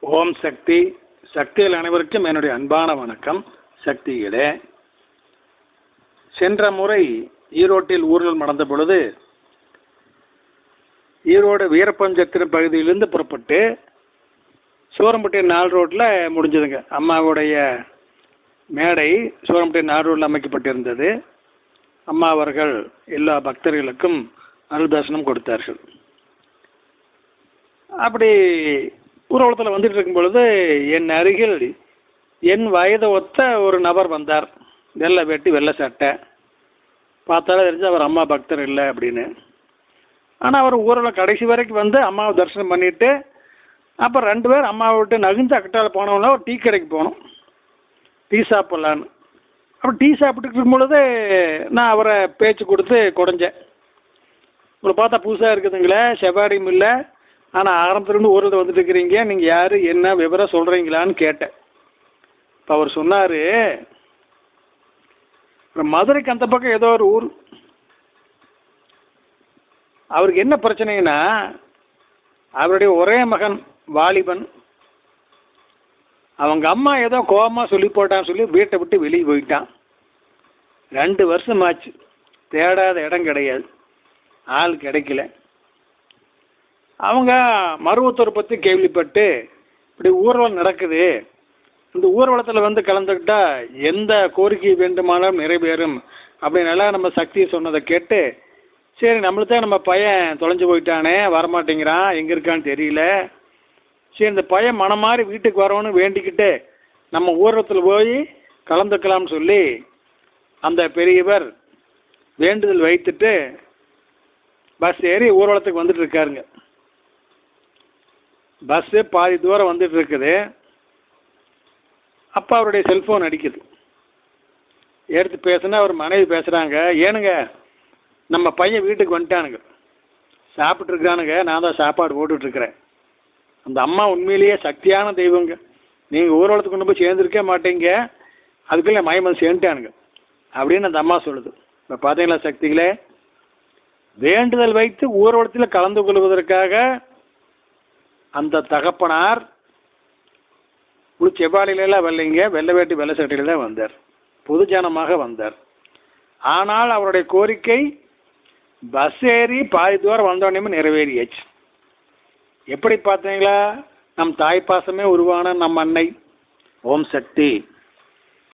ஓம் சக்தி. சக்திகள் அனைவருக்கும் என்னுடைய அன்பான வணக்கம். சக்திகளே, சென்ற முறை ஈரோட்டில் ஊர்வலம் நடந்த பொழுது ஈரோடு வீரப்பஞ்சத்திரம் பகுதியிலிருந்து புறப்பட்டு சூரம்பட்டி 4 ரோட்டில் முடிஞ்சதுங்க. அம்மாவுடைய மேடை சூரம்பட்டி 4 ரோட்டில் அமைக்கப்பட்டிருந்தது. அம்மா அவர்கள் எல்லா பக்தர்களுக்கும் அருள் தரிசனம் கொடுத்தார்கள். அப்படி ஊர்வலத்தில் வந்துட்டு இருக்கும் பொழுது என் அருகில் என் வயதை ஒத்த ஒரு நபர் வந்தார். வெள்ளை வேட்டி வெள்ளை சட்டை. பார்த்தாலே தெரிஞ்சு அவர் அம்மா பக்தர் இல்லை அப்படின்னு. ஆனால் அவர் ஊரில் கடைசி வரைக்கும் வந்து அம்மாவை தரிசனம் பண்ணிவிட்டு அப்புறம் 2 பேர் அம்மாவை விட்டு நகுந்து அக்கட்டால் போனவங்கள ஒரு டீ கடைக்கு போனோம். டீ சாப்பிட்லான்னு. அப்புறம் டீ சாப்பிட்டுட்டு இருக்கும் பொழுது நான் அவரை பேச்சு கொடுத்து குறைஞ்சேன். உங்களை பார்த்தா புதுசாக இருக்குதுங்களே, செவ்வாடியும் இல்லை, ஆனால் ஆரம்பத்துலேருந்து ஊரில் வந்துட்டு இருக்கிறீங்க, நீங்கள் யார் என்ன விவரம் சொல்கிறீங்களான்னு கேட்டேன். இப்போ அவர் சொன்னார், மதுரைக்கு அந்த பக்கம் ஏதோ ஒரு ஊர். அவருக்கு என்ன பிரச்சனைன்னா, அவருடைய ஒரே மகன் வாலிபன், அவங்க அம்மா ஏதோ கோபமாக சொல்லி போட்டான்னு சொல்லி வீட்டை விட்டு வெளியே போயிட்டான். 2 வருஷம் ஆச்சு. தேடாத இடம் கிடையாது, ஆள் கிடைக்கல. அவங்க மருவத்தூரை பற்றி கேள்விப்பட்டு இப்படி ஊர்வலம் நடக்குது, இந்த ஊர்வலத்தில் வந்து கலந்துக்கிட்டா எந்த கோரிக்கை வேண்டுமானாலும் நிறைவேறும் அப்படின்னால நம்ம சக்தி சொன்னதை கேட்டு, சரி நம்மளுக்கு தான் நம்ம பையன் தொலைஞ்சு போயிட்டானே, வரமாட்டேங்கிறான், எங்கே இருக்கான்னு தெரியல, சரி இந்த பையன் மனம் மாறி வீட்டுக்கு வரணும்னு வேண்டிக்கிட்டு நம்ம ஊர்வலத்தில் போய் கலந்துக்கலாம்னு சொல்லி அந்த பெரியவர் வேண்டுதல் வைத்துட்டு பஸ் ஏறி ஊர்வலத்துக்கு வந்துட்டு இருக்காருங்க. பஸ்ஸு பாதி தூரம் வந்துட்டு இருக்குது. அப்போ அவருடைய செல்ஃபோன் அடிக்குது. எடுத்து பேசுனா அவர் மனைவி பேசுகிறாங்க, ஏனுங்க நம்ம பையன் வீட்டுக்கு வந்துட்டானுங்க, சாப்பிட்ருக்கானுங்க, நான் தான் சாப்பாடு போட்டுட்ருக்கிறேன். அந்த அம்மா உண்மையிலேயே சக்தியான தெய்வங்க, நீங்கள் ஊர்வலத்துக்கு கொண்டு போய் சேர்ந்துருக்கே மாட்டீங்க, அதுக்குள்ளே மயமன் சேர்ந்துட்டானுங்க அப்படின்னு அந்த அம்மா சொல்லுது. இப்போ பார்த்தீங்களா சக்திகளே, வேண்டுதல் வைத்து ஊர்வலத்தில் கலந்து கொள்வதற்காக அந்த தகப்பனார் செவ்வாழையிலெல்லாம் வரலைங்க, வெள்ளை வேட்டி வெள்ளை சட்டையில் தான் வந்தார், பொதுஜனமாக வந்தார். ஆனால் அவருடைய கோரிக்கை பஸ் ஏறி பாதி தூரம் வந்தோடனே நிறைவேறியாச்சு. எப்படி பார்த்தீங்களா, நம் தாய் பாசமே உருவான நம் அன்னை. ஓம் சக்தி.